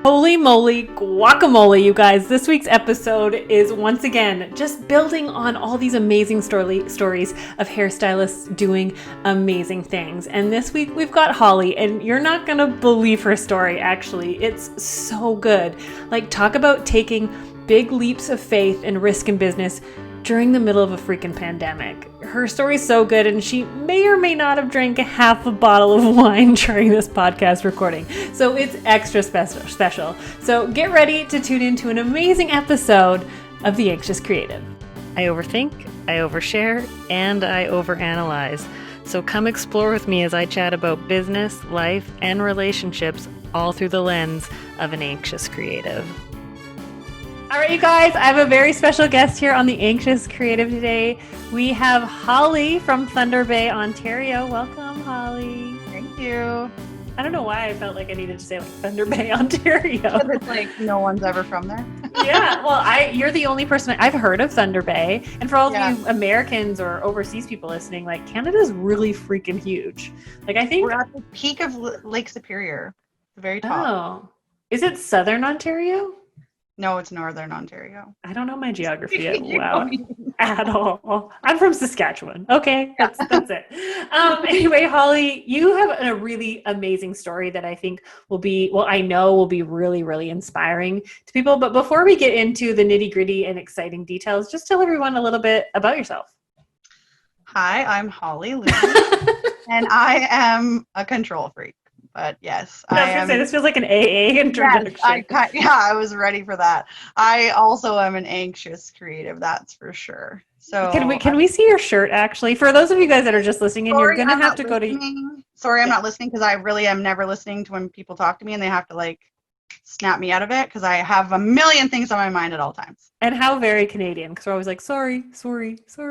Holy moly guacamole, you guys. This week's episode is once again just building on all these amazing stories of hairstylists doing amazing things. And this week we've got Holly, and you're not going to believe her story, actually. It's so good. Like, talk about taking big leaps of faith and risk in business during the middle of a freaking pandemic. Her story's so good, and she may or may not have drank a half a bottle of wine during this podcast recording. So it's extra special. So get ready to tune into an amazing episode of The Anxious Creative. I overthink, I overshare, and I overanalyze. So come explore with me as I chat about business, life, and relationships, all through the lens of an anxious creative. All right, you guys, I have a very special guest here on The Anxious Creative today. We have Holly from Thunder Bay, Ontario. Welcome, Holly. Thank you. I don't know why I felt like I needed to say like Thunder Bay, Ontario. Because it's like no one's ever from there. Yeah, well, you're the only person I've heard of Thunder Bay. And for all of you Americans or overseas people listening, like, Canada's really freaking huge. Like, I think we're at the peak of Lake Superior, the very top. Oh, is it Southern Ontario? No, it's Northern Ontario. I don't know my geography at all. I'm from Saskatchewan. Okay, that's it. Anyway, Holly, you have a really amazing story that I think I know will be really, really inspiring to people. But before we get into the nitty gritty and exciting details, just tell everyone a little bit about yourself. Hi, I'm Holly Luby, and I am a control freak. But yes, I was going to say, this feels like an AA introduction. Yes, I was ready for that. I also am an anxious creative, that's for sure. So can we see your shirt, actually? For those of you guys that are just listening, you're going to have to go to... Sorry, I'm not listening, because I really am never listening to when people talk to me and they have to, like, snap me out of it, because I have a million things on my mind at all times. And how very Canadian, because we're always like, sorry.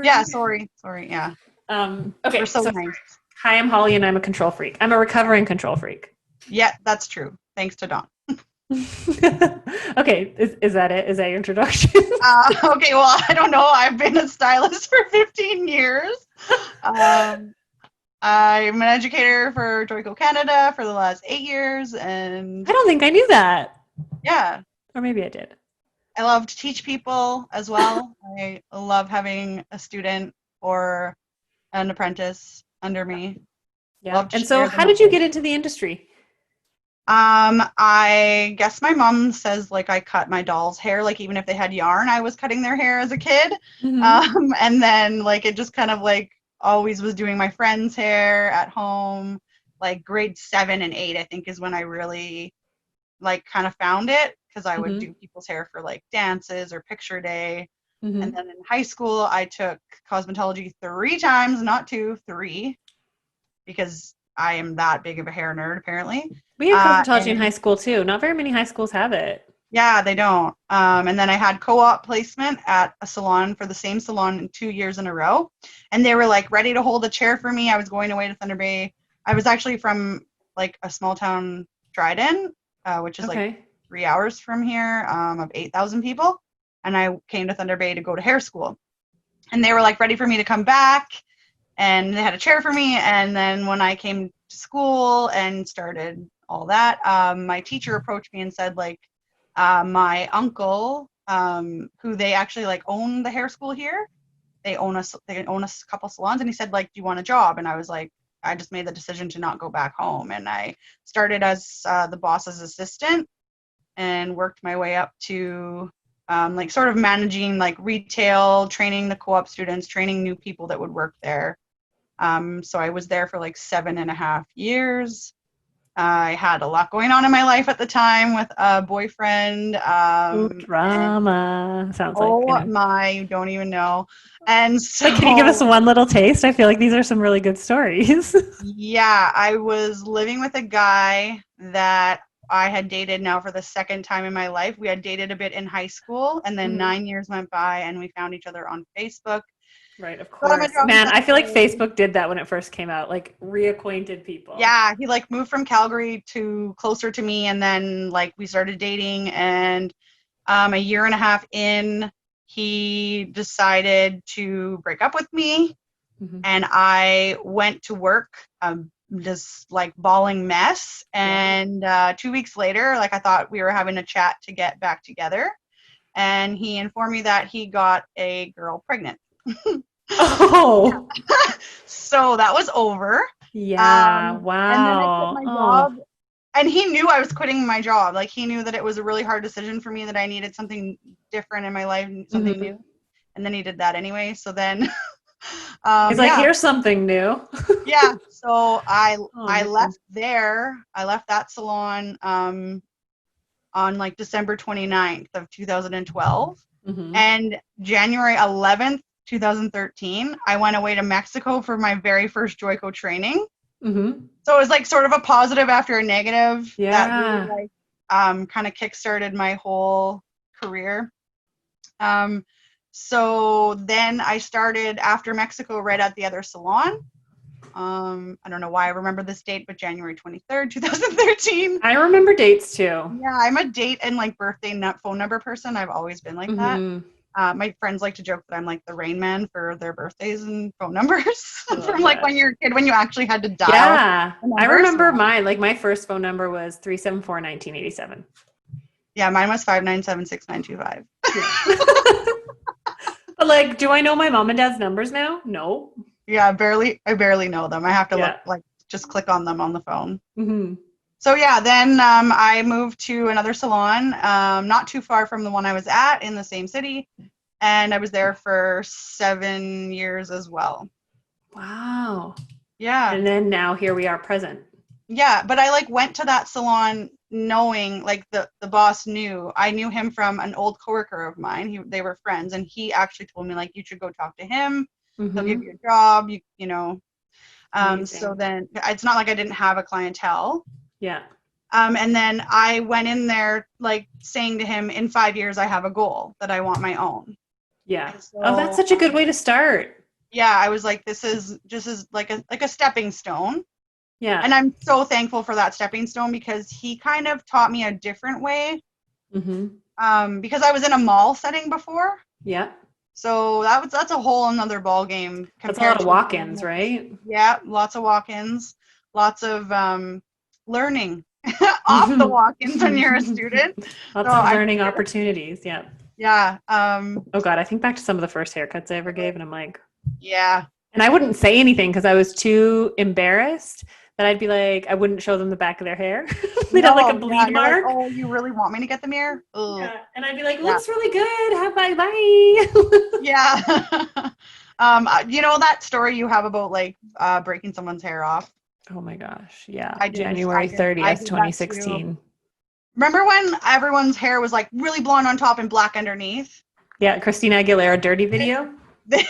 Yeah, sorry, yeah. Okay, we're so nice. Hi, I'm Holly, and I'm a control freak. I'm a recovering control freak. Yeah, that's true. Thanks to Dawn. Okay, is that it? Is that your introduction? Okay, well, I don't know. I've been a stylist for 15 years. I'm an educator for Joico Canada for the last 8 years, and I don't think I knew that. Yeah. Or maybe I did. I love to teach people as well. I love having a student or an apprentice under me. Yeah. And so how did you get into the industry? I guess my mom says, like, I cut my doll's hair, like, even if they had yarn, I was cutting their hair as a kid. Mm-hmm. And then, like, it just kind of, like, always was doing my friend's hair at home. Like, grade 7 and 8, I think, is when I really, like, kind of found it, because I would do people's hair for, like, dances or picture day. Mm-hmm. And then in high school, I took cosmetology 3 times, not 2, 3, because I am that big of a hair nerd, apparently. We had cosmetology in high school, too. Not very many high schools have it. Yeah, they don't. And then I had co-op placement at a salon for the same salon 2 years in a row. And they were, like, ready to hold a chair for me. I was going away to Thunder Bay. I was actually from, like, a small town, Dryden, which is, like, 3 hours from here, of 8,000 people. And I came to Thunder Bay to go to hair school. And they were, like, ready for me to come back. And they had a chair for me. And then when I came to school and started all that, my teacher approached me and said, like, my uncle, who they actually, like, own the hair school here. They own a couple salons. And he said, like, do you want a job? And I was like, I just made the decision to not go back home. And I started as the boss's assistant and worked my way up to like, sort of managing, like, retail, training the co-op students, training new people that would work there. So I was there for, like, 7.5 years. I had a lot going on in my life at the time with a boyfriend. Drama. Sounds like. Oh my, you don't even know. And so, like, can you give us one little taste? I feel like these are some really good stories. Yeah, I was living with a guy that I had dated now for the second time in my life. We had dated a bit in high school, and then 9 years went by, and we found each other on Facebook. Right, of course. Man, I feel like Facebook did that when it first came out, like, reacquainted people. Yeah, he, like, moved from Calgary to closer to me, and then, like, we started dating, and a year and a half in, he decided to break up with me, and I went to work just like bawling mess. And 2 weeks later, like I thought we were having a chat to get back together, and he informed me that he got a girl pregnant. Oh, So that was over. yeah. And then I quit Wow. my Oh. job, and he knew I was quitting my job. Like he knew that it was a really hard decision for me, that I needed something different in my life, something Mhm. new. And then he did that anyway. So then, He's like, yeah, here's something new. yeah. So Oh I man. left there. I left that salon on like December 29th of 2012, Hmm. and January 11th, 2013, I went away to Mexico for my very first Joico training. Hmm. So it was like sort of a positive after a negative that really Yeah. like kind of kickstarted my whole career. Um, so then I started after Mexico right at the other salon. I don't know why I remember this date, but January 23rd, 2013. I remember dates too. Yeah, I'm a date and like birthday phone number person. I've always been like that. Hmm. My friends like to joke that I'm like the Rain Man for their birthdays and phone numbers I from love like that. when you're a kid, when you actually had to dial Yeah. the I numbers. remember mine. Like my first phone number was 374-1987. Yeah, mine was 5976925. Yeah. But like, do I know my mom and dad's numbers now? No. Yeah, I barely know them. I have to look Yeah. like just click on them on the phone. Hmm. So yeah, then I moved to another salon, not too far from the one I was at in the same city, and I was there for 7 years as well. Wow. Yeah, And then now here we are present. yeah, but I like went to that salon knowing like the boss knew. I knew him from an old coworker of mine. They were friends, and he actually told me like you should go talk to him. He'll give Hmm. you a job. You know. So Amazing. then it's not like I didn't have a clientele. Yeah. And then I went in there like saying to him, in 5 years, I have a goal that I want my own. Yeah. And Oh, that's so, such a good way to start. yeah, I was like, this is just as like a stepping stone. Yeah. And I'm so thankful for that stepping stone, because he kind of taught me a different way. Hmm. Because I was in a mall setting before. Yeah. So that's a whole another ball game That's a lot compared of to a walk-ins, salon. right? Yeah, lots of walk-ins, lots of learning off the Lots walk-ins when you're a student. So of I learning opportunities. Yeah. yeah, Oh God, I think back to some of the first haircuts I ever gave, and I'm like, yeah. and I wouldn't say anything because I was too embarrassed that I'd be like, I wouldn't show them the back of their hair. They'd have like a No, yeah, bleed you're like, mark. oh, you really want me to get the mirror? Oh, Yeah. And I'd be like, yeah, looks really good. Have bye bye. yeah. You know that story you have about like breaking someone's hair off? Oh my gosh. Yeah. I did, January I 30th, did that too. 2016. Remember when everyone's hair was like really blonde on top and black underneath? Yeah. Christina Aguilera dirty video.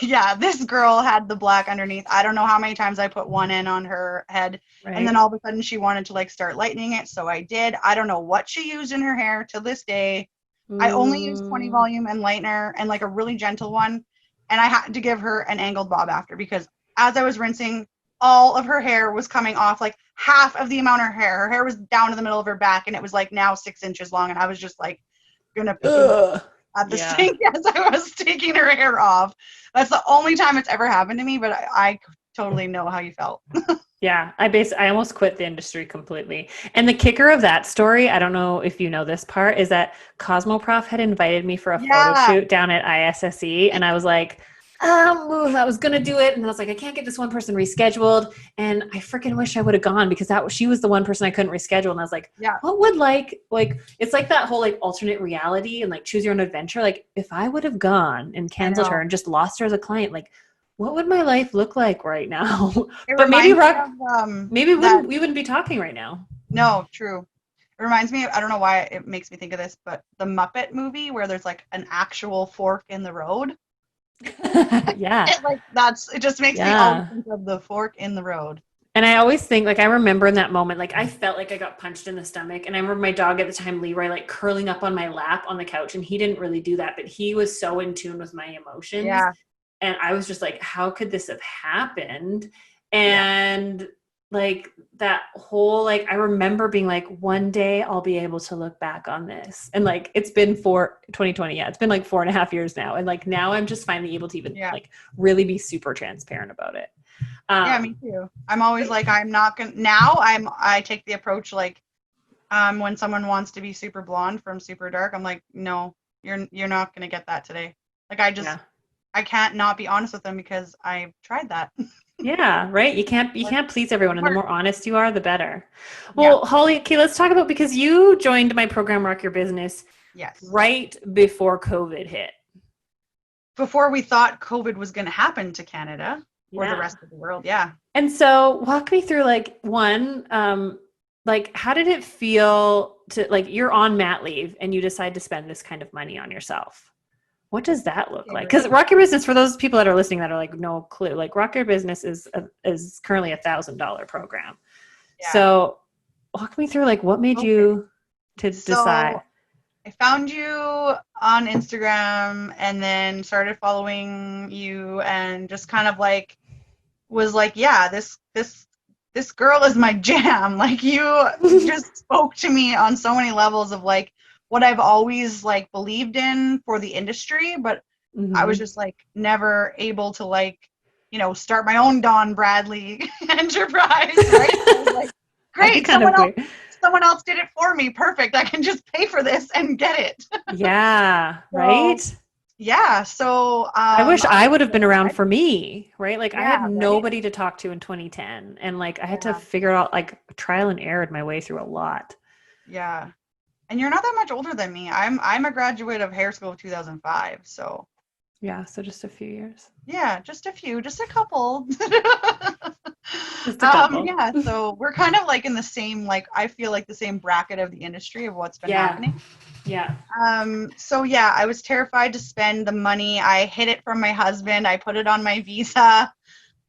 Yeah, this girl had the black underneath. I don't know how many times I put one in on her head, and then Right. all of a sudden she wanted to like start lightening it, so I did. I don't know what she used in her hair to this day. I only used 20 Mm, volume and lightener and like a really gentle one, and I had to give her an angled bob after, because as I was rinsing, all of her hair was coming off, like half of the amount of her hair. Her hair was down to the middle of her back, and it was like now 6 inches long, and I was just like gonna puke ugh. at the Yeah. sink as I was taking her hair off. That's the only time it's ever happened to me, but I totally know how you felt. Yeah, I almost quit the industry completely. And the kicker of that story, I don't know if you know this part, is that Cosmoprof had invited me for a photo Yeah, shoot down at ISSE, and I was like, I was gonna do it, and then I was like, I can't get this one person rescheduled, and I freaking wish I would have gone because she was the one person I couldn't reschedule, and I was like, yeah, what would like it's like that whole like alternate reality and like choose your own adventure. Like if I would have gone and I canceled her know. and just lost her as a client, like what would my life look like right now? It But maybe reminds me rock. of Maybe that. we wouldn't be talking right now. No, true. It reminds me of, I don't know why it makes me think of this, but the Muppet movie where there's like an actual fork in the road. Yeah. It just makes me always Yeah. think of the fork in the road. And I always think, like, I remember in that moment, like, I felt like I got punched in the stomach. And I remember my dog at the time, Leroy, like, curling up on my lap on the couch. And he didn't really do that, but he was so in tune with my emotions. Yeah, And I was just like, how could this have happened? yeah, And, like, that whole, like, I remember being like, one day I'll be able to look back on this. And, like, it's been 2020. Yeah, it's been like 4.5 years now. And, like, now I'm just finally able to even, yeah. like, really be super transparent about it. Yeah, me too. I'm always like, I'm not gonna now I take the approach like when someone wants to be super blonde from super dark, I'm like, no, you're not gonna get that today. Like Yeah. I can't not be honest with them because I've tried that. Yeah, right. You can't please everyone, and the more honest you are, the better. Yeah. Well, Holly, okay, let's talk about, because you joined my program Rock Your Business Yes. right before COVID hit. Before we thought COVID was going to happen to Canada or the Yeah. rest of the world. Yeah. And so walk me through, like, one, like, how did it feel to, like, you're on mat leave and you decide to spend this kind of money on yourself? What does that look like? Because Rock Your Business, for those people that are listening that are like, no clue, like, Rock Your Business is currently $1,000 program. Yeah. So walk me through, like, what made you to decide? I found you on Instagram and then started following you and just kind of like was like, yeah, this girl is my jam. Like you just spoke to me on so many levels of like what I've always like believed in for the industry, but I was just like never able to like, start my own Don Bradley enterprise, right? So I was like, great, someone else did it for me. Perfect. I can just pay for this and get it. Yeah, right? Yeah, so I wish I would have been around for me, right? Like, I had right? nobody to talk to in 2010, and like I had to figure out, like, trial and error my way through a lot. Yeah. And you're not that much older than me. I'm a graduate of hair school of 2005, so yeah, so just a few years. Yeah, just a couple. Just a couple. Yeah, so we're kind of like in the same, like, I feel like the same bracket of the industry of what's been happening. Yeah. So yeah, I was terrified to spend the money. I hid it from my husband. I put it on my visa.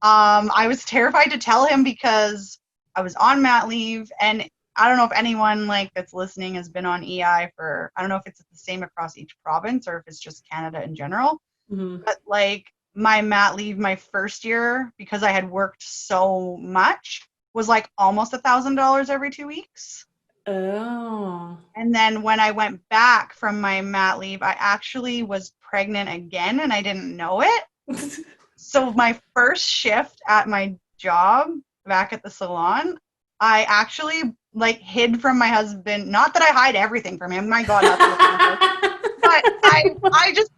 I was terrified to tell him because I was on mat leave, and I don't know if anyone like that's listening has been on EI for, I don't know if it's the same across each province or if it's just Canada in general. But like my mat leave my first year, because I had worked so much, was like almost $1,000 every 2 weeks. Oh. And then when I went back from my mat leave, I actually was pregnant again and I didn't know it. So my first shift at my job back at the salon, I actually like hid from my husband. Not that I hide everything from him. My God, but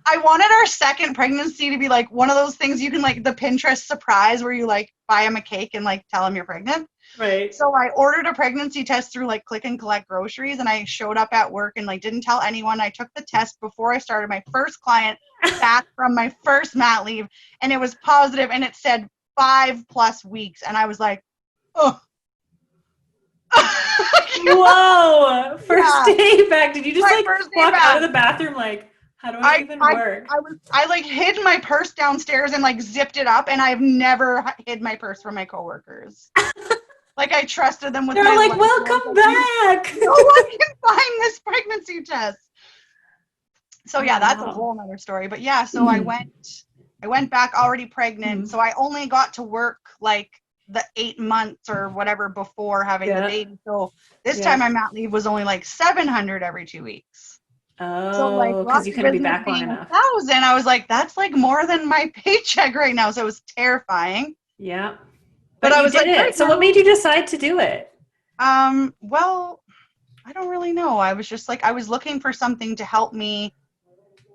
I wanted our second pregnancy to be like one of those things you can like the Pinterest surprise where you like buy him a cake and like tell him you're pregnant. Right. So I ordered a pregnancy test through like click and collect groceries, and I showed up at work and like didn't tell anyone. I took the test before I started my first client back from my first mat leave, and it was positive and it said 5+ weeks, and I was like, oh. Whoa! First day back. Did you just like walk out of the bathroom like, how do I even work? I like hid my purse downstairs and like zipped it up, and I've never hid my purse from my coworkers. Like I trusted them with They're my like, life. welcome back. No one can find this pregnancy test. So yeah, that's a whole nother story. But yeah, so I went back already pregnant. So I only got to work like the 8 months or whatever before having the baby. So this time my mat leave was only like 700 every 2 weeks. So like, because you couldn't be back long enough. 1,000, I was like, that's like more than my paycheck right now. So it was terrifying. Yeah. But I was like, it. So what made you decide to do it? Well, I don't really know. I was just like, I was looking for something to help me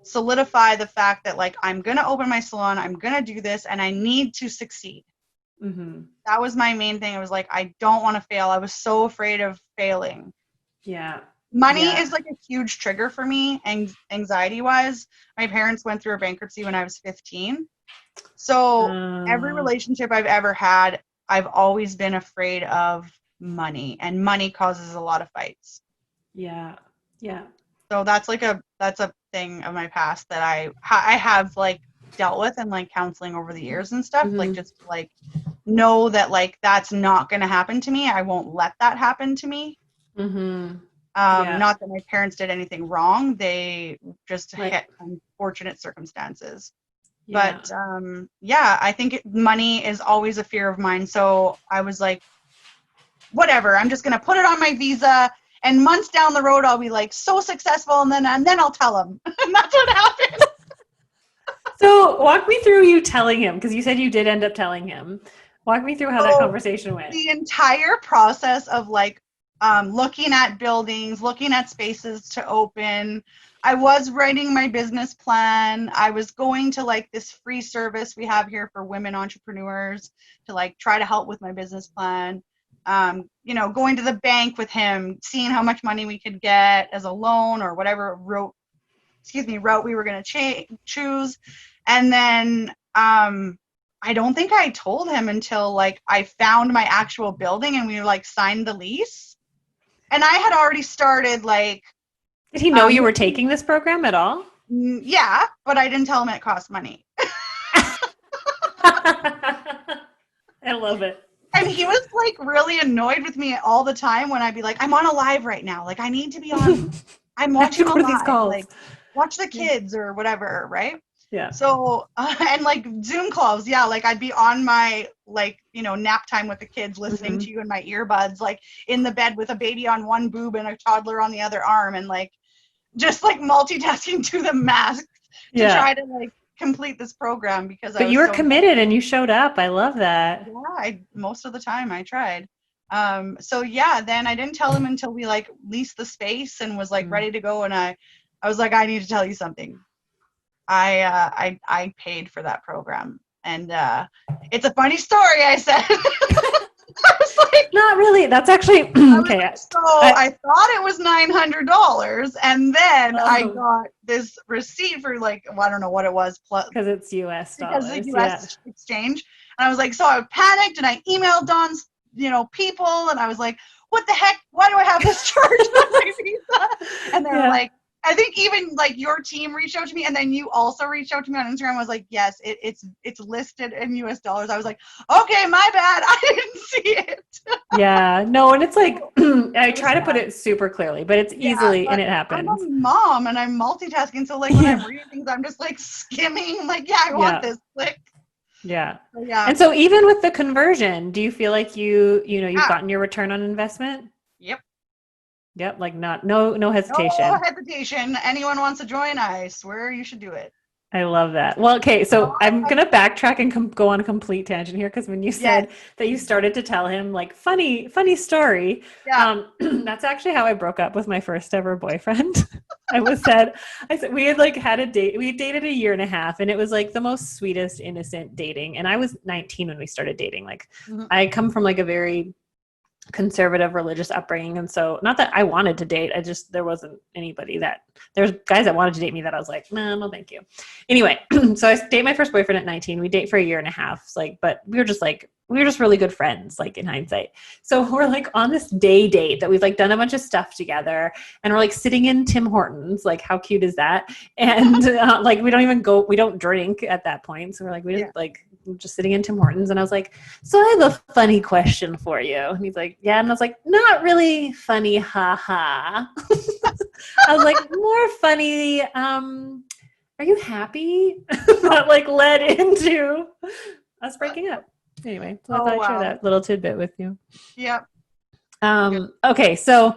solidify the fact that like, I'm going to open my salon, I'm going to do this, and I need to succeed. That was my main thing. I was like, I don't want to fail. I was so afraid of failing. Yeah. Money is like a huge trigger for me, anxiety wise. My parents went through a bankruptcy when I was 15. So every relationship I've ever had, I've always been afraid of money, and money causes a lot of fights. Yeah. Yeah. So that's a thing of my past that I have like dealt with and like counseling over the years and stuff, like just like know that like that's not going to happen to me. I won't let that happen to me. Not that my parents did anything wrong. They just hit unfortunate circumstances. Yeah. But I think money is always a fear of mine. So I was like, whatever, I'm just going to put it on my visa, and months down the road, I'll be like so successful. And then I'll tell them. And that's what happened. So walk me through you telling him, because you said you did end up telling him. Walk me through how that So conversation went. the entire process of like looking at buildings, looking at spaces to open. I was writing my business plan. I was going to like this free service we have here for women entrepreneurs to like try to help with my business plan. Going to the bank with him, seeing how much money we could get as a loan or whatever route we were going to choose. And then I don't think I told him until like I found my actual building and we like signed the lease. And I had already started like. Did he know you were taking this program at all? Yeah, but I didn't tell him it cost money. I love it. And he was like really annoyed with me all the time when I'd be like, I'm on a live right now. Like I need to be on. I'm watching a live. Like watch the kids or whatever, right? Yeah. So and like Zoom calls, yeah. Like I'd be on my like nap time with the kids, listening to you in my earbuds, like in the bed with a baby on one boob and a toddler on the other arm, and like just like multitasking to the max to try to like complete this program because But you were committed and you showed up. I love that. Yeah, most of the time I tried. So yeah, then I didn't tell him until we like leased the space and was like ready to go, and I was like, I need to tell you something. I paid for that program, and it's a funny story. I said. I was like, not really. That's actually okay. Like, so I thought it was $900, and then I got this receipt for like, well, I don't know what it was, plus because it's US dollars. Because the US exchange, and I was like, so I panicked and I emailed Don's, people, and I was like, what the heck? Why do I have this charge on my visa? And they were like, I think even like your team reached out to me, and then you also reached out to me on Instagram. I was like, yes, it's listed in US dollars. I was like, okay, my bad. I didn't see it. Yeah, no, and it's like, I try to put it super clearly, but it's easily, and it happens. I'm a mom and I'm multitasking. So like when I'm reading things, I'm just like skimming, like, I want this, click. Yeah. So, yeah. And so even with the conversion, do you feel like you've gotten your return on investment? Yep, like no hesitation. No hesitation. Anyone wants to join, I swear you should do it. I love that. Well, okay, so I'm going to backtrack and go on a complete tangent here, because when you said that you started to tell him like funny story, that's actually how I broke up with my first ever boyfriend. I said we had like had a date. We dated a year and a half, and it was like the most sweetest, innocent dating. And I was 19 when we started dating. Like I come from like a very conservative religious upbringing, and so not that I wanted to date, there wasn't anybody there's guys that wanted to date me that I was like, no thank you. Anyway, so I date my first boyfriend at 19. We date for a year and a half, but we were just really good friends, like in hindsight. So we're like on this date that we've like done a bunch of stuff together, and we're like sitting in Tim Hortons. Like how cute is that? And like we don't drink at that point, so we're like just sitting in Tim Hortons, and I was like, so I have a funny question for you. And he's like, yeah. And I was like, not really funny, haha. I was like, more funny, are you happy? That like led into us breaking up. Anyway, so I thought I'd share that little tidbit with you. Yep. Okay, so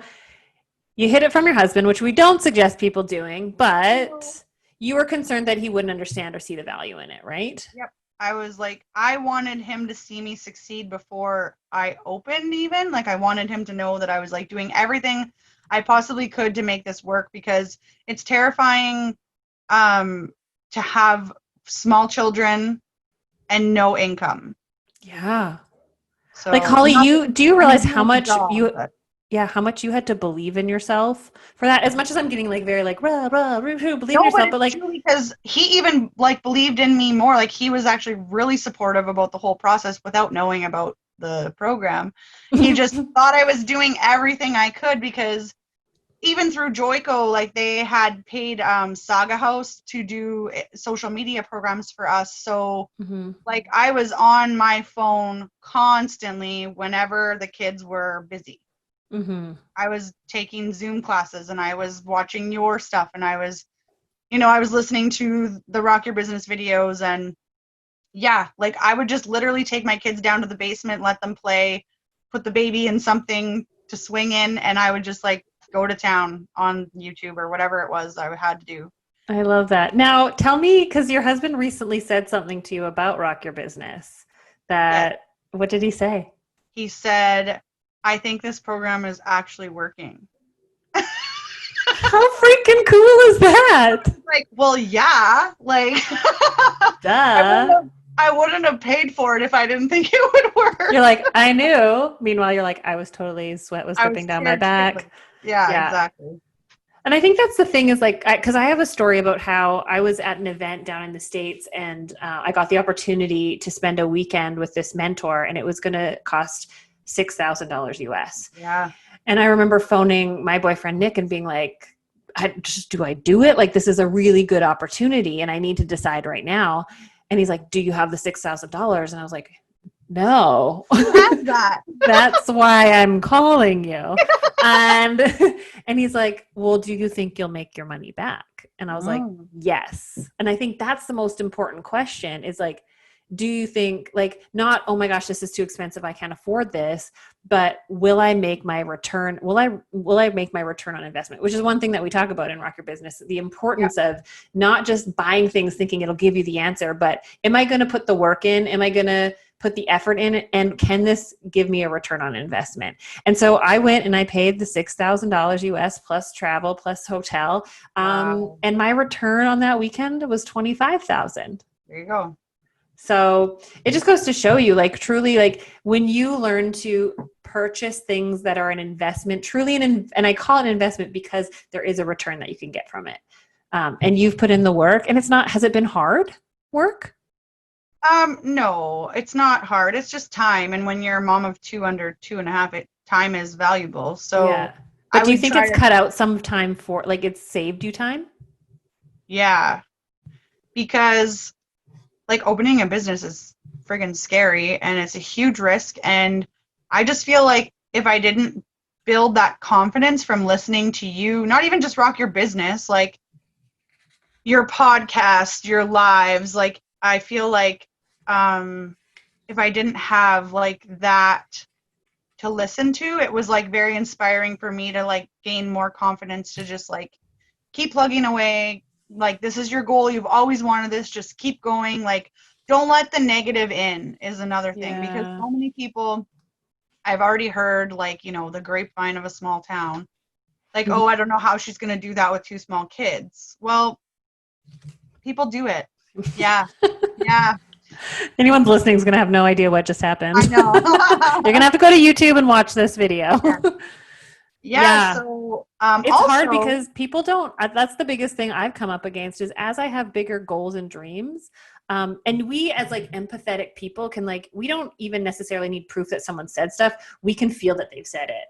you hid it from your husband, which we don't suggest people doing, but you were concerned that he wouldn't understand or see the value in it, right? Yep. I was like, I wanted him to see me succeed before I opened even. Like I wanted him to know that I was like doing everything I possibly could to make this work, because it's terrifying to have small children and no income. Yeah. So like Holly, do you realize how much how much you had to believe in yourself for that? As much as I'm getting like very like believe in yourself, but like because he even like believed in me more. Like he was actually really supportive about the whole process without knowing about the program. He just thought I was doing everything I could, because even through Joico, like they had paid Saga House to do social media programs for us. So like I was on my phone constantly whenever the kids were busy. I was taking Zoom classes, and I was watching your stuff, and I was listening to the Rock Your Business videos, and like I would just literally take my kids down to the basement, let them play, put the baby in something to swing in, and I would just like go to town on YouTube or whatever it was I had to do. I love that. Now tell me, because your husband recently said something to you about Rock Your Business that What did he say? He said, I think this program is actually working. How freaking cool is that? Like, well, yeah, like Duh. I wouldn't have paid for it if I didn't think it would work. You're like, I knew. Meanwhile, you're like, I was totally, sweat was I was dripping down my scared shitless. back. Yeah, Yeah. exactly. And I think that's the thing is like, because I have a story about how I was at an event down in the States and I got the opportunity to spend a weekend with this mentor and it was going to cost $6,000 US. Yeah. And I remember phoning my boyfriend, Nick, and being like, do I do it? Like, this is a really good opportunity and I need to decide right now. And he's like, do you have the $6,000? And I was like, no. That. That's why I'm calling you. And he's like, well, do you think you'll make your money back? And I was like, yes. And I think that's the most important question is like, do you think like not, oh my gosh, this is too expensive, I can't afford this, but will I make my return? Will I make my return on investment? Which is one thing that we talk about in Rock Your Business, the importance of not just buying things thinking it'll give you the answer, but am I going to put the work in? Am I going to put the effort in? And can this give me a return on investment? And so I went and I paid the $6,000 US plus travel plus hotel. And my return on that weekend was $25,000. There you go. So it just goes to show you like truly like when you learn to purchase things that are an investment, truly and I call it an investment because there is a return that you can get from it. And you've put in the work and has it been hard work? No, it's not hard. It's just time. And when you're a mom of 2 under 2.5, time is valuable. So yeah. But do you think it's cut out some time for like it's saved you time? Yeah. Because like opening a business is friggin' scary and it's a huge risk. And I just feel like if I didn't build that confidence from listening to you, not even just Rock Your Business, like your podcast, your lives, like I feel like if I didn't have like that to listen to, it was like very inspiring for me to like gain more confidence to just like keep plugging away. Like, this is your goal. You've always wanted this. Just keep going. Like, don't let the negative in is another thing because so many people I've already heard like, you know, the grapevine of a small town. Like, oh, I don't know how she's going to do that with 2 small kids. Well, people do it. Yeah. Yeah. Anyone's listening is going to have no idea what just happened. I know. You're going to have to go to YouTube and watch this video. Yeah. So it's also hard because people don't, that's the biggest thing I've come up against is as I have bigger goals and dreams, and we as like empathetic people can like, we don't even necessarily need proof that someone said stuff. We can feel that they've said it.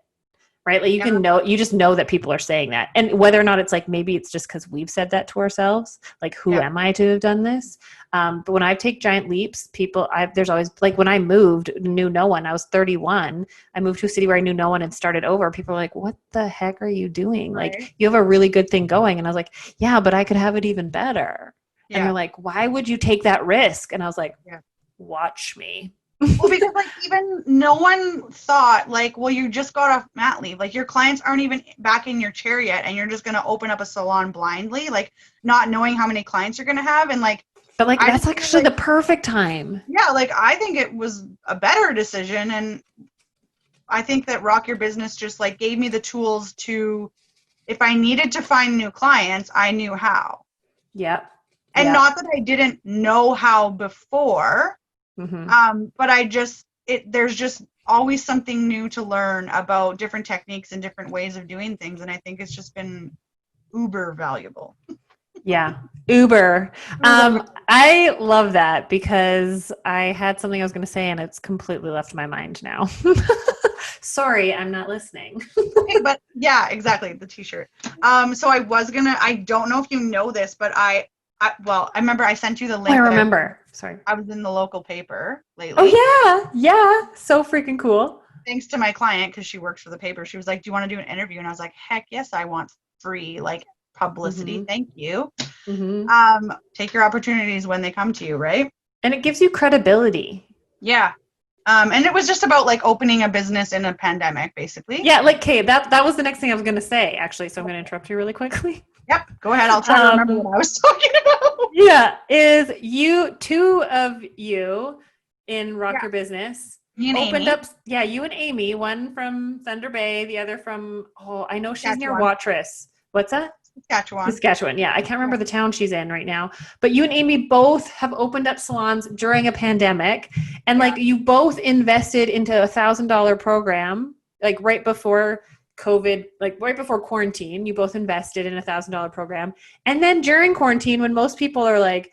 Right? Like you can know, you just know that people are saying that. And whether or not it's like, maybe it's just because we've said that to ourselves, like, who am I to have done this? But when I take giant leaps, there's always like when I moved, knew no one, I was 31. I moved to a city where I knew no one and started over. People are like, what the heck are you doing? Right. Like you have a really good thing going. And I was like, yeah, but I could have it even better. Yeah. And they're like, why would you take that risk? And I was like, watch me. Well, because like even no one thought like, well, you just got off mat leave. Like your clients aren't even back in your chair yet, and you're just going to open up a salon blindly, like not knowing how many clients you're going to have. And like, but like that's actually the perfect time. Yeah, like I think it was a better decision, and I think that Rock Your Business just like gave me the tools to, if I needed to find new clients, I knew how. Yeah. And not that I didn't know how before. Mm-hmm. But there's just always something new to learn about different techniques and different ways of doing things. And I think it's just been uber valuable. Yeah. Uber. I love that because I had something I was going to say and it's completely left my mind now. Sorry, I'm not listening. Okay, but yeah, exactly. The t-shirt. So I don't know if you know this, but I remember I sent you the link. I remember. Sorry. I was in the local paper lately. Oh, yeah. Yeah. So freaking cool. Thanks to my client, because she works for the paper. She was like, do you want to do an interview? And I was like, heck yes, I want free like publicity. Mm-hmm. Thank you. Mm-hmm. Take your opportunities when they come to you, right? And it gives you credibility. Yeah. And it was just about like opening a business in a pandemic, basically. Yeah, like Kate, that was the next thing I was going to say, actually. So I'm going to interrupt you really quickly. Yep, go ahead. I'll try to remember what I was talking about. Yeah, is two of you in Rock Your Business Me and opened Amy. up, yeah, you and Amy, one from Thunder Bay, the other from, oh, I know she's near Saskatchewan. Watrous. What's that? Saskatchewan. Saskatchewan. Yeah, I can't remember the town she's in right now. But you and Amy both have opened up salons during a pandemic, and Yeah. like you both invested into $1,000 program, like right before COVID, like right before quarantine. You both invested in $1,000 program, and then during quarantine, when most people are like,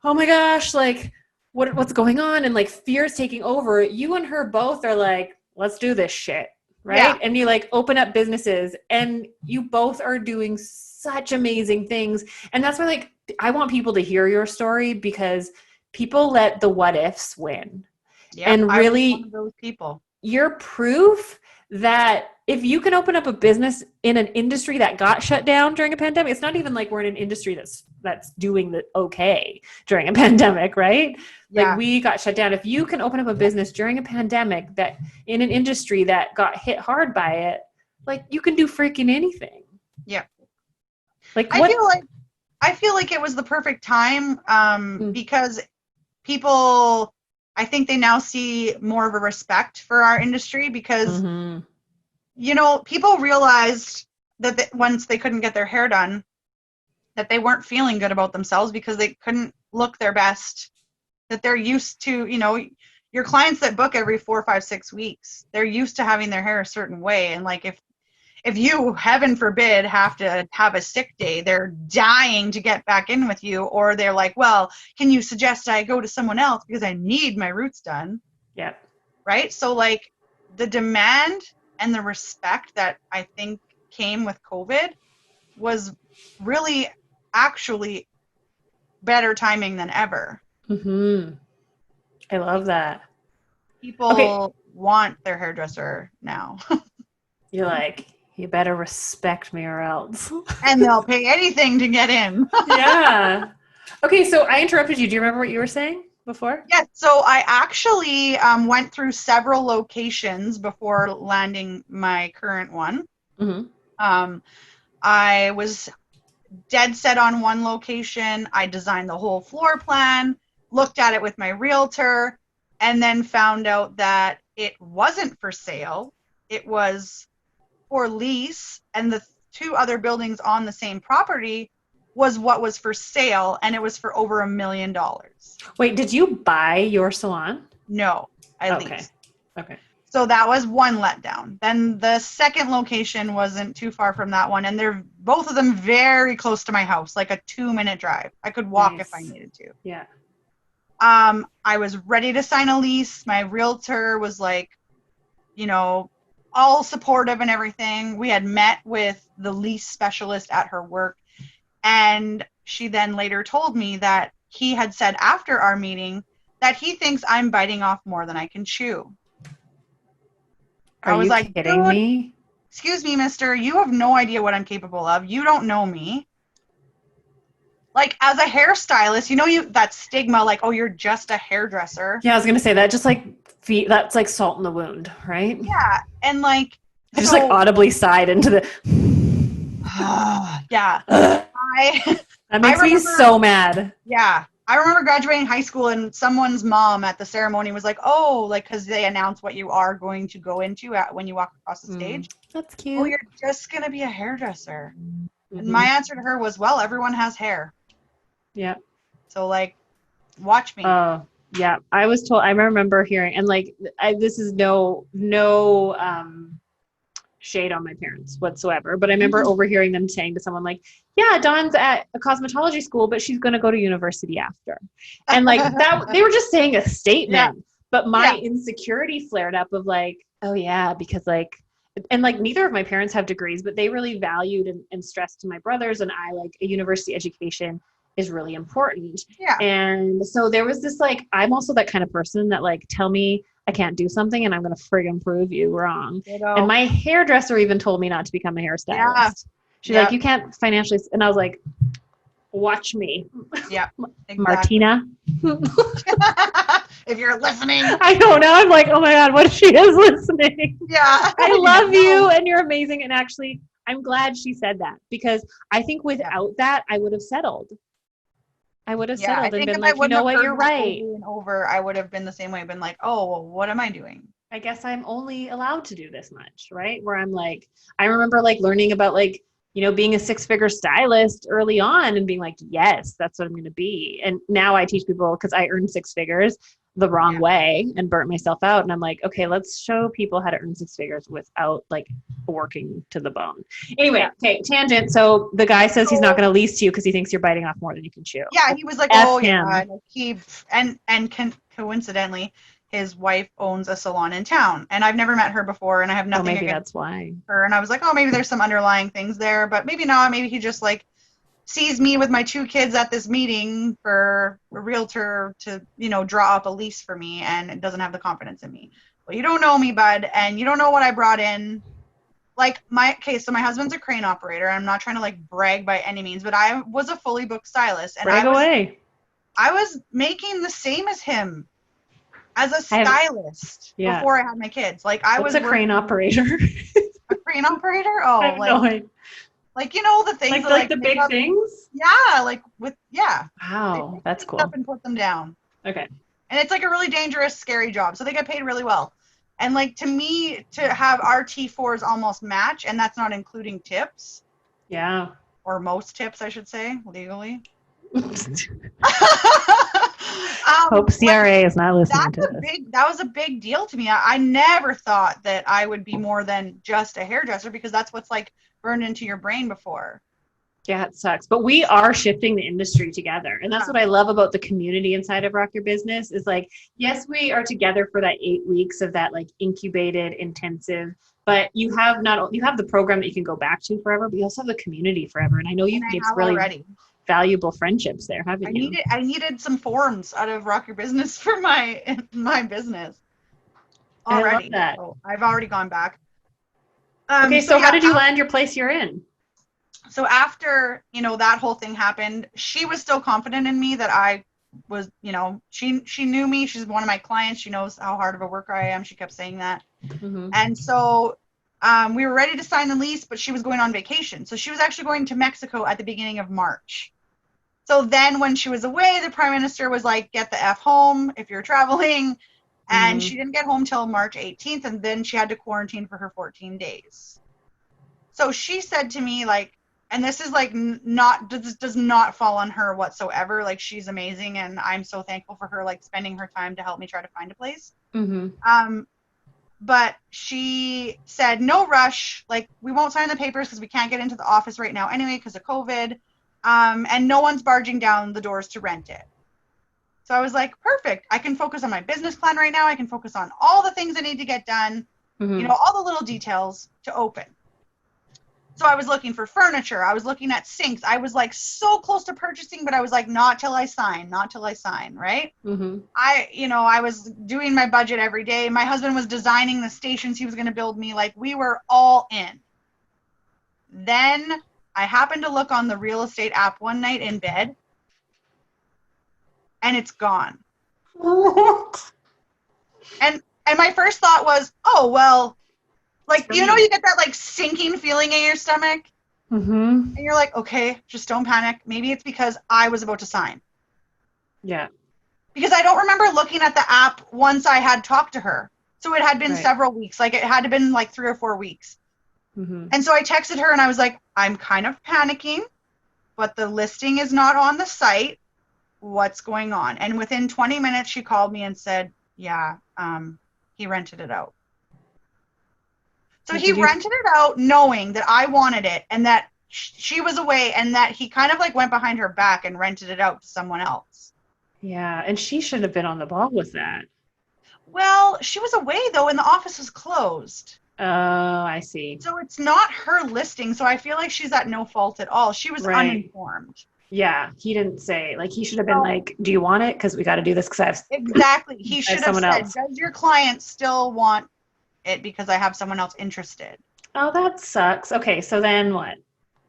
"Oh my gosh, like what's going on?" and like fear is taking over, you and her both are like, "Let's do this shit." Right? Yeah. And you like open up businesses, and you both are doing such amazing things. And that's why like I want people to hear your story, because people let the what ifs win. Yep. And I was one really, of those people. you're proof that if you can open up a business in an industry that got shut down during a pandemic, it's not even like we're in an industry that's doing the okay during a pandemic, right? Yeah. Like we got shut down. If you can open up a business during a pandemic that in an industry that got hit hard by it, like you can do freaking anything. Yeah. Like I what? feel like it was the perfect time because people, I think they now see more of a respect for our industry because, you know, people realized that once they couldn't get their hair done, that they weren't feeling good about themselves because they couldn't look their best, that they're used to, you know, your clients that book every 4, 5, 6 weeks, they're used to having their hair a certain way. And like, if you, heaven forbid, have to have a sick day, they're dying to get back in with you, or they're like, well, can you suggest I go to someone else because I need my roots done? Yeah. Right? So like the demand and the respect that I think came with COVID was really actually better timing than ever. I love that. People want their hairdresser now. You're like, you better respect me or else. And they'll pay anything to get in. Yeah. Okay, so I interrupted you. Do you remember what you were saying before? Yes, so I actually went through several locations before landing my current one. I was dead set on one location. I designed the whole floor plan, looked at it with my realtor, and then found out that it wasn't for sale. It was for lease, and the 2 other buildings on the same property was what was for sale, and it was for over $1 million. Wait, did you buy your salon? No, I leased. Okay. So that was one letdown. Then the second location wasn't too far from that one, and they're both of them very close to my house, like a 2-minute drive. I could walk if I needed to. Yeah. I was ready to sign a lease. My realtor was like, you know, all supportive and everything. We had met with the lease specialist at her work, and she then later told me that he had said after our meeting that he thinks I'm biting off more than I can chew. Are you like, kidding me? Excuse me, mister, you have no idea what I'm capable of. You don't know me. Like, as a hairstylist, you know, that stigma, like, oh, you're just a hairdresser. Yeah, I was going to say that just like that's like salt in the wound, right? Yeah. And like, I just like audibly sighed into the. Yeah. That makes me so mad. Yeah. I remember graduating high school and someone's mom at the ceremony was like, oh, like, because they announce what you are going to go into when you walk across the stage. That's cute. Oh, you're just going to be a hairdresser. And my answer to her was, well, everyone has hair. Yeah. So, like, watch me. Oh, yeah. I was told, I remember hearing, and like, this is no shade on my parents whatsoever, but I remember overhearing them saying to someone like, yeah, Dawn's at a cosmetology school, but she's going to go to university after. And like that, they were just saying a statement, but my insecurity flared up of like, oh yeah, because like, and like neither of my parents have degrees, but they really valued and stressed to my brothers and I, like, a university education is really important. Yeah. And so there was this, like, I'm also that kind of person that, like, tell me I can't do something and I'm going to friggin' prove you wrong. And my hairdresser even told me not to become a hairstylist. Yeah. She's like, you can't financially. And I was like, watch me. Yeah. Exactly. Martina. If you're listening. I don't know. I'm like, oh my God, what if she is listening? Yeah. I love you and you're amazing. And actually, I'm glad she said that because I think without that, I would have settled. I would have Yeah, I settled and think been if I like, you wouldn't know have what, heard you're her right. over and over, I would have been the same way, been like, oh, well, what am I doing? I guess I'm only allowed to do this much, right? Where I'm like, I remember like learning about like, being a six-figure stylist early on and being like, yes, that's what I'm going to be. And now I teach people because I earned six figures the wrong Yeah. way and burnt myself out. And I'm like, okay, let's show people how to earn six figures without like working to the bone. Anyway, Yeah. okay, tangent. So the guy says he's not So going to lease to you because he thinks you're biting off more than you can chew. yeah, he was like, F oh yeah, him. like coincidentally, his wife owns a salon in town, and I've never met her before, and I have Oh, nothing maybe against that's why. her. And I was like, oh, maybe there's some underlying things there, but maybe not. Maybe he just like sees me with my two kids at this meeting for a realtor to, draw up a lease for me, and doesn't have the confidence in me. Well, you don't know me, bud, and you don't know what I brought in. Like so my husband's a crane operator. I'm not trying to like brag by any means, but I was a fully booked stylist, and Brag away. I was making the same as him as a I have, stylist yeah. before I had my kids. Like I What's was a crane operator? a crane operator. I Oh, have no idea. like the things that Like like the pick big up. things? Yeah, like they Wow, pick that's things up cool. and put them down. Okay. And it's like a really dangerous, scary job. So they get paid really well. And like to me, to have our T4s almost match, and that's not including tips. Yeah. Or most tips, I should say, legally. Hope CRA is not listening to this. That was a big deal to me. I never thought that I would be more than just a hairdresser, because that's what's like burned into your brain before. Yeah, it sucks. But we are shifting the industry together. And that's what I love about the community inside of Rock Your Business is like, yes, we are together for that 8 weeks of that like incubated intensive, but you have the program that you can go back to forever, but you also have the community forever. And I know you've made some really valuable friendships there, haven't you? I needed some forms out of Rock Your Business for my business already. I love that. So I've already gone back. Okay, so how did you land your place you're in? So after, that whole thing happened, she was still confident in me that I was, she knew me. She's one of my clients. She knows how hard of a worker I am. She kept saying that. Mm-hmm. And so we were ready to sign the lease, but she was going on vacation. So she was actually going to Mexico at the beginning of March. So then when she was away, the prime minister was like, get the F home if you're traveling. And she didn't get home till March 18th. And then she had to quarantine for her 14 days. So she said to me, like, and this is like does not fall on her whatsoever. Like, she's amazing, and I'm so thankful for her, like, spending her time to help me try to find a place. Mm-hmm. But she said, no rush. Like, we won't sign the papers because we can't get into the office right now anyway because of COVID. And no one's barging down the doors to rent it. So I was like, perfect. I can focus on my business plan right now. I can focus on all the things I need to get done, all the little details to open. So I was looking for furniture. I was looking at sinks. I was like so close to purchasing, but I was like, not till I sign, right? Mm-hmm. I was doing my budget every day. My husband was designing the stations he was going to build me. Like, we were all in. Then I happened to look on the real estate app one night in bed, and it's gone. and my first thought was, oh, well, like, you get that like sinking feeling in your stomach. Mm-hmm. And you're like, okay, just don't panic. Maybe it's because I was about to sign. Yeah. Because I don't remember looking at the app once I had talked to her. So it had been several weeks. Like, it had to been like 3 or 4 weeks. Mm-hmm. And so I texted her and I was like, I'm kind of panicking, but the listing is not on the site. What's going on? And within 20 minutes, she called me and said, yeah, he rented it out. So he rented it out knowing that I wanted it and that she was away, and that he kind of like went behind her back and rented it out to someone else. Yeah, and she should have been on the ball with that. Well, she was away though, and the office was closed. Oh, I see. So it's not her listing, so I feel like she's at no fault at all. She was uninformed. Yeah, he didn't say, like, he should have been like, do you want it? Because we got to do this because I have... Exactly. He should have said, does your client still want it because I have someone else interested? Oh, that sucks. Okay, so then what?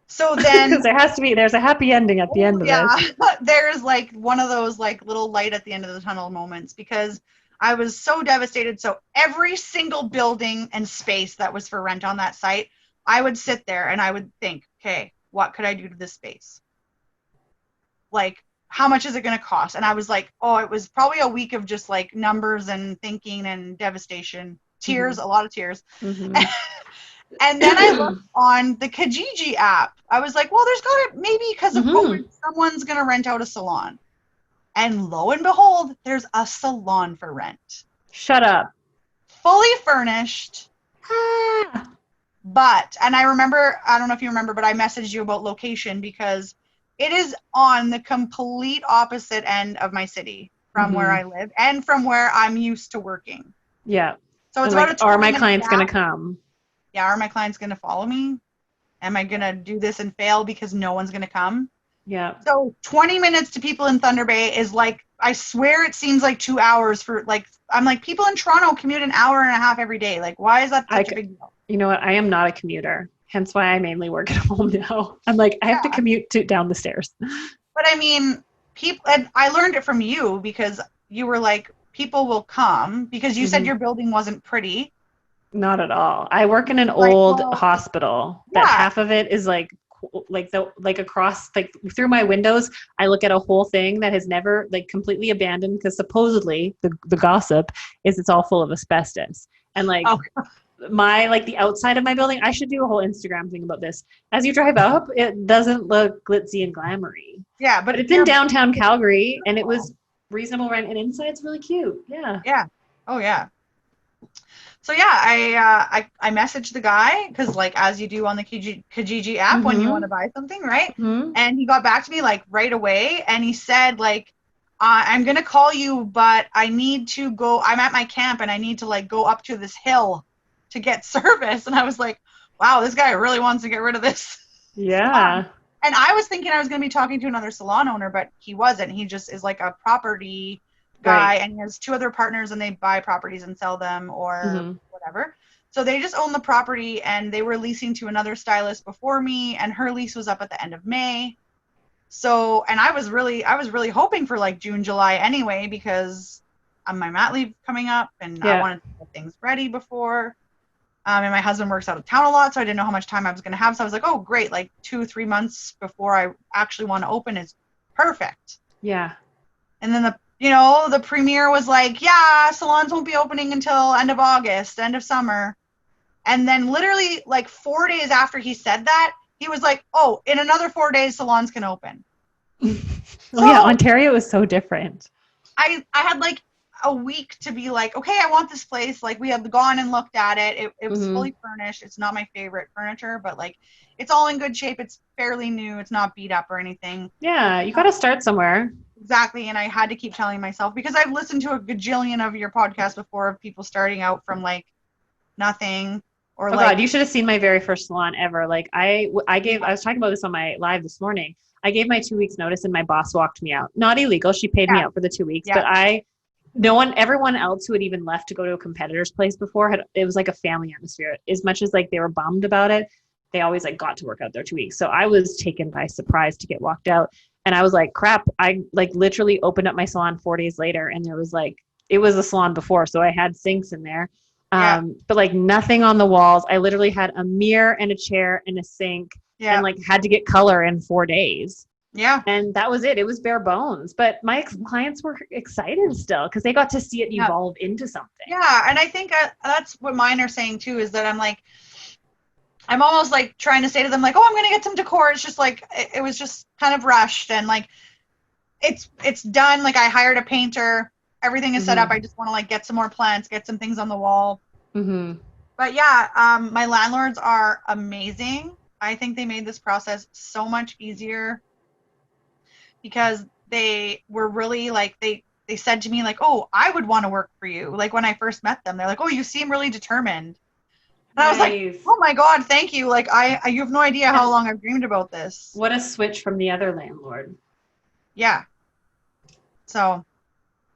So then... Because there's a happy ending at the end of this. There's like one of those like little light at the end of the tunnel moments, because I was so devastated. So every single building and space that was for rent on that site, I would sit there and I would think, okay, what could I do to this space? Like, how much is it going to cost? And I was like, oh, it was probably a week of just like numbers and thinking and devastation, tears, a lot of tears. Mm-hmm. And then I looked on the Kijiji app. I was like, well, there's got to, maybe because of COVID, someone's going to rent out a salon. And lo and behold, there's a salon for rent. Shut up. Fully furnished. But, and I remember, I don't know if you remember, but I messaged you about location because it is on the complete opposite end of my city from where I live and from where I'm used to working. Yeah. So it's like, are my clients going to come? Yeah. Are my clients going to follow me? Am I going to do this and fail because no one's going to come? Yeah. So 20 minutes to people in Thunder Bay is like, I swear it seems like 2 hours for like, I'm like, people in Toronto commute an hour and a half every day. Like, why is that such a big deal? You know what? I am not a commuter. Hence why I mainly work at home now. I'm like, I have to commute down the stairs. But I mean, people, and I learned it from you because you were like, people will come because you said your building wasn't pretty. Not at all. I work in an old hospital that half of it is like across, like through my windows, I look at a whole thing that has never like completely abandoned because supposedly the gossip is it's all full of asbestos. And like, the outside of my building, I should do a whole Instagram thing about this. As you drive up, it doesn't look glitzy and glamoury. Yeah, but it's in downtown Calgary, and it was reasonable rent, and inside's really cute. Yeah. Yeah. Oh yeah. So yeah, I messaged the guy because like as you do on the Kijiji app when you want to buy something, right? And he got back to me like right away, and he said like, I'm gonna call you, but I need to go. I'm at my camp, and I need to like go up to this hill to get service. And I was like, wow, this guy really wants to get rid of this. Yeah. And I was thinking I was going to be talking to another salon owner, but he wasn't. He just is like a property guy, and he has 2 other partners, and they buy properties and sell them or whatever. So they just own the property, and they were leasing to another stylist before me, and her lease was up at the end of May. So, and I was really hoping for like June, July anyway, because my mat leave coming up, and I wanted to get things ready before. And my husband works out of town a lot, so I didn't know how much time I was going to have. So I was like, oh, great. Like 2-3 months before I actually want to open is perfect. Yeah. And then the premier was like, yeah, salons won't be opening until end of August, end of summer. And then literally like 4 days after he said that, he was like, oh, in another 4 days, salons can open. Ontario is so different. I had like a week to be like, okay, I want this place. Like we had gone and looked at it. It was fully furnished. It's not my favorite furniture, but like it's all in good shape. It's fairly new. It's not beat up or anything. Yeah, you got to start somewhere. Exactly. And I had to keep telling myself, because I've listened to a gajillion of your podcasts before of people starting out from like nothing or God, you should have seen my very first salon ever. Like I was talking about this on my live this morning. I gave my 2 weeks notice and my boss walked me out. Not illegal. She paid me out for the 2 weeks, but everyone else who had even left to go to a competitor's place before it was like a family atmosphere. As much as like they were bummed about it, they always like got to work out their 2 weeks. So I was taken by surprise to get walked out. And I was like, crap, I like literally opened up my salon 4 days later, and there was like, it was a salon before. So I had sinks in there, but like nothing on the walls. I literally had a mirror and a chair and a sink and like had to get color in 4 days. Yeah. And that was it. It was bare bones. But my clients were excited still because they got to see it evolve into something. Yeah. And I think that's what mine are saying too, is that I'm like, I'm almost like trying to say to them like, oh, I'm going to get some decor. It's just like, it was just kind of rushed, and like, it's done. Like I hired a painter, everything is set up. I just want to like get some more plants, get some things on the wall. But yeah, my landlords are amazing. I think they made this process so much easier, because they were really like, they said to me like, oh, I would want to work for you. Like when I first met them, they're like, oh, you seem really determined. And I was like, oh my God, thank you. Like you have no idea how long I've dreamed about this. What a switch from the other landlord. Yeah. So.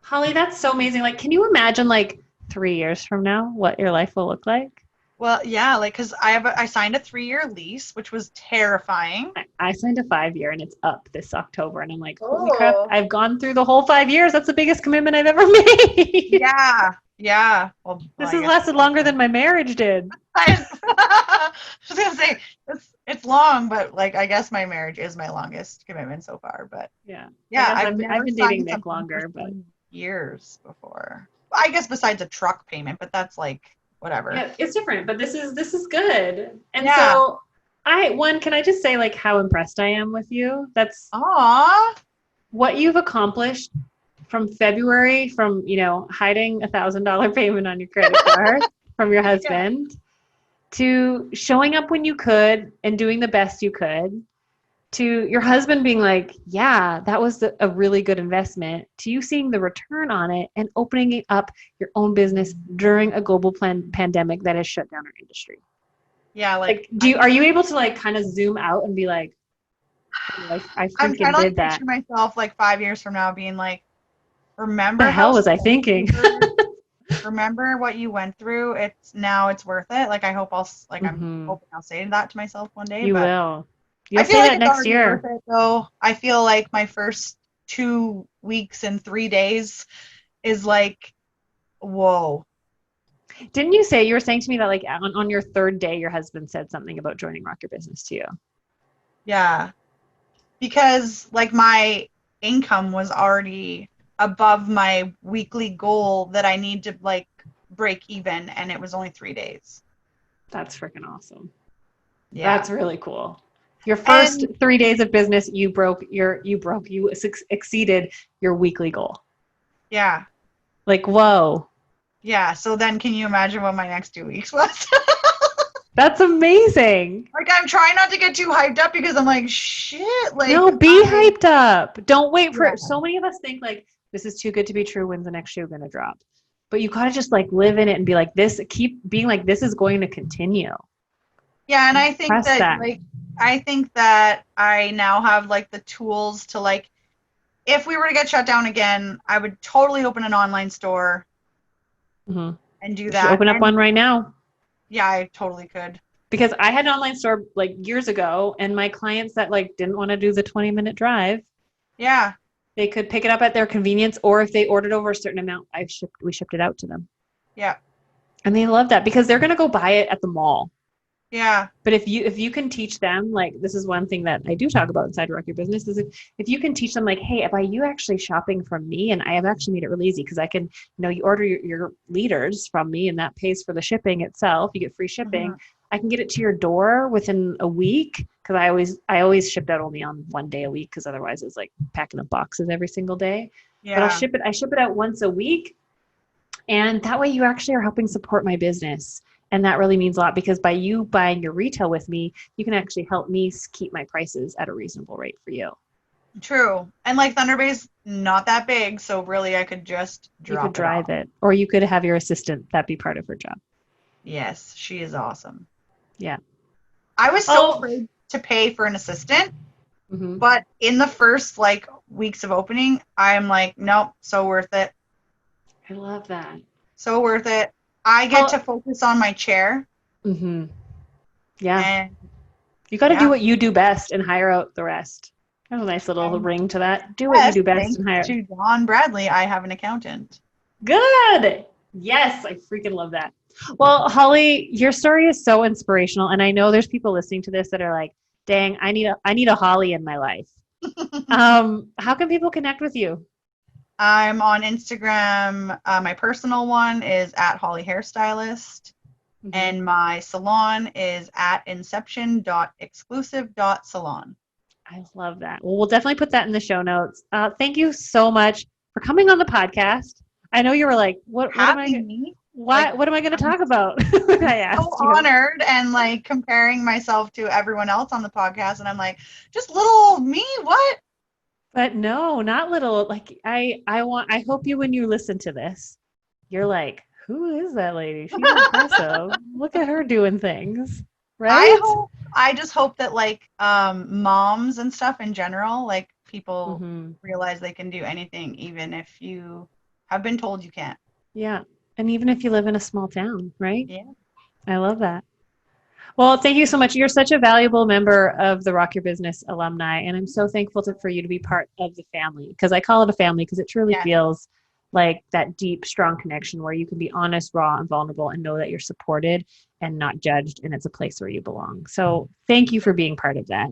Holly, that's so amazing. Like, can you imagine like 3 years from now what your life will look like? Well, yeah, like, cause I signed a 3-year lease, which was terrifying. I signed a 5-year and it's up this October. And I'm like, holy crap, I've gone through the whole 5 years. That's the biggest commitment I've ever made. Yeah. Yeah. This I has guess lasted longer than my marriage did. I was gonna say it's long, but like I guess my marriage is my longest commitment so far. But Yeah. I yeah, guess I've I've never been dating signed Nick something for longer, but 3 years before. I guess besides a truck payment, but that's like whatever. yeah, it's different, but this is good. And Yeah. so can I just say like how impressed I am with you? That's Aw. what you've accomplished from February, from, hiding $1,000 payment on your credit card from your Yeah. husband to showing up when you could and doing the best you could, to your husband being like, yeah, that was a really good investment, to you seeing the return on it and opening up your own business during a global pandemic that has shut down our industry. Yeah, Like, like are you able to like kind of zoom out and be like, oh, I I'm trying freaking to like did that. picture myself like 5 years from now being like, The remember how hell was I strong thinking? you were? Remember what you went through. It's worth it. Like I hope I'm Hmm. hoping I'll say that to myself one day, You but will. I You'll feel say like that it's next already worth year. it though. I feel like my first 2 weeks and 3 days is like, whoa. Didn't you were saying to me that like on your third day, your husband said something about joining Rock Your Business to you? Yeah. Because like my income was already above my weekly goal that I need to like break even, and it was only 3 days. That's freaking awesome. Yeah. That's really cool. Your first And 3 days of business, you exceeded your weekly goal. yeah. Like, whoa, Yeah. So then can you imagine what my next 2 weeks was? that's amazing. Like I'm trying not to get too hyped up because I'm like, shit, like No, be hyped up. Don't wait for yeah. it. So many of us think like this is too good to be true. When's the next shoe going to drop? But you gotta just like live in it and be like this. Keep being like this is going to continue. Yeah, and I think Trust that that. like I think that I now have like the tools to like if we were to get shut down again, I would totally open an online store Hmm. and do You should that. open up And one right now. yeah, I totally could. Because I had an online store like years ago, and my clients that like didn't want to do the 20-minute drive, Yeah. they could pick it up at their convenience, or if they ordered over a certain amount, we shipped it out to them. Yeah. And they love that because they're gonna go buy it at the mall. Yeah. But if you can teach them, like this is one thing that I do talk about inside Rock Your Business, is if you can teach them like, hey, by you actually shopping from me, and I have actually made it really easy because I can, you order your leaders from me and that pays for the shipping itself. You get free shipping. Hmm. I can get it to your door within a week because I always shipped out only on one day a week because otherwise it's like packing up boxes every single day. But Yeah. I ship it out once a week, and that way you actually are helping support my business. And that really means a lot because by you buying your retail with me, you can actually help me keep my prices at a reasonable rate for you. True. And like Thunder Bay's not that big, so really I could just You could drop it drive off. it, or you could have your assistant that be part of her job. Yes, she is awesome. Yeah. I was so Oh, afraid to pay for an assistant, mhm. but in the first like weeks of opening, I'm like, nope, so worth it. I love that. So worth it. I get to Well, focus on my chair mhm. Yeah. and You got to do yeah. what you do best and hire out the rest. There's a nice little And ring to that. Do what you yes, do best thanks and hire. to Don Bradley, I have an accountant. Good. Yes, I freaking love that. Well, Holly, your story is so inspirational, and I know there's people listening to this that are like, "Dang, I need a Holly in my life." How can people connect with you? I'm on Instagram. My personal one is at Holly Hairstylist, Mhm. and my salon is at inception.exclusive.salon. I love that. Well, we'll definitely put that in the show notes. Thank you so much for coming on the podcast. I know you were like, "What am I? Having me, like, What am I going to I'm talk about?" when I so asked you. honored and like comparing myself to everyone else on the podcast, and I'm like, just little me, what? But no, not little. Like I hope you when you listen to this, you're like, who is that lady? She's impressive. Look at her doing things. I Right? hope, I just hope that like moms and stuff in general, like people Mm-hmm. realize they can do anything, even if you have been told you can't. Yeah. And even if you live in a small town, right? Yeah. I love that. Well, thank you so much. You're such a valuable member of the Rock Your Business alumni, and I'm so thankful for you to be part of the family because I call it a family because it truly Yes. feels like that deep, strong connection where you can be honest, raw, and vulnerable and know that you're supported and not judged, and it's a place where you belong. So thank you for being part of that.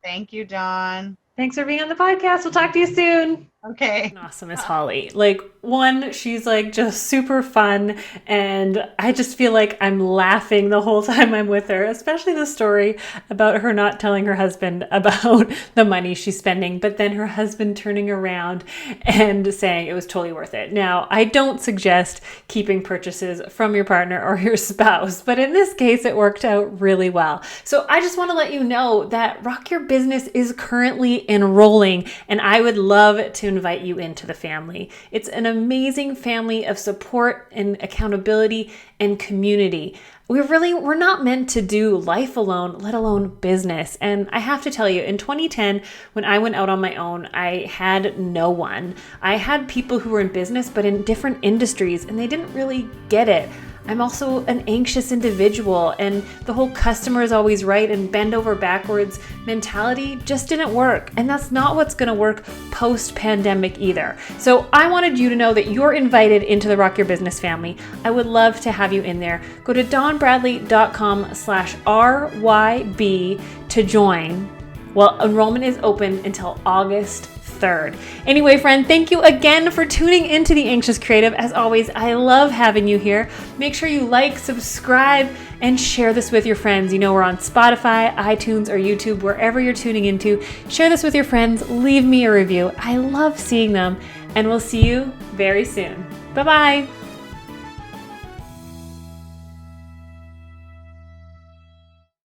Thank you, Dawn. Thanks for being on the podcast. We'll talk to you soon. Okay. Awesome is Holly. Like, one, she's like just super fun, and I just feel like I'm laughing the whole time I'm with her, especially the story about her not telling her husband about the money she's spending, but then her husband turning around and saying it was totally worth it. Now, I don't suggest keeping purchases from your partner or your spouse, but in this case, it worked out really well. So I just want to let you know that Rock Your Business is currently enrolling, and I would love to invite you into the family. It's an amazing family of support and accountability and community. We're not meant to do life alone, let alone business. And I have to tell you, in 2010, when I went out on my own, I had no one. I had people who were in business, but in different industries, and they didn't really get it. I'm also an anxious individual, and the whole customer is always right and bend over backwards mentality just didn't work. And that's not what's going to work post-pandemic either. So I wanted you to know that you're invited into the Rock Your Business family. I would love to have you in there. Go to dawnbradley.com/RYB to join. Well, enrollment is open until August 3rd. Anyway, friend, thank you again for tuning into The Anxious Creative. As always, I love having you here. Make sure you like, subscribe, and share this with your friends. You know, we're on Spotify, iTunes, or YouTube, wherever you're tuning into. Share this with your friends. Leave me a review. I love seeing them, and we'll see you very soon. Bye-bye.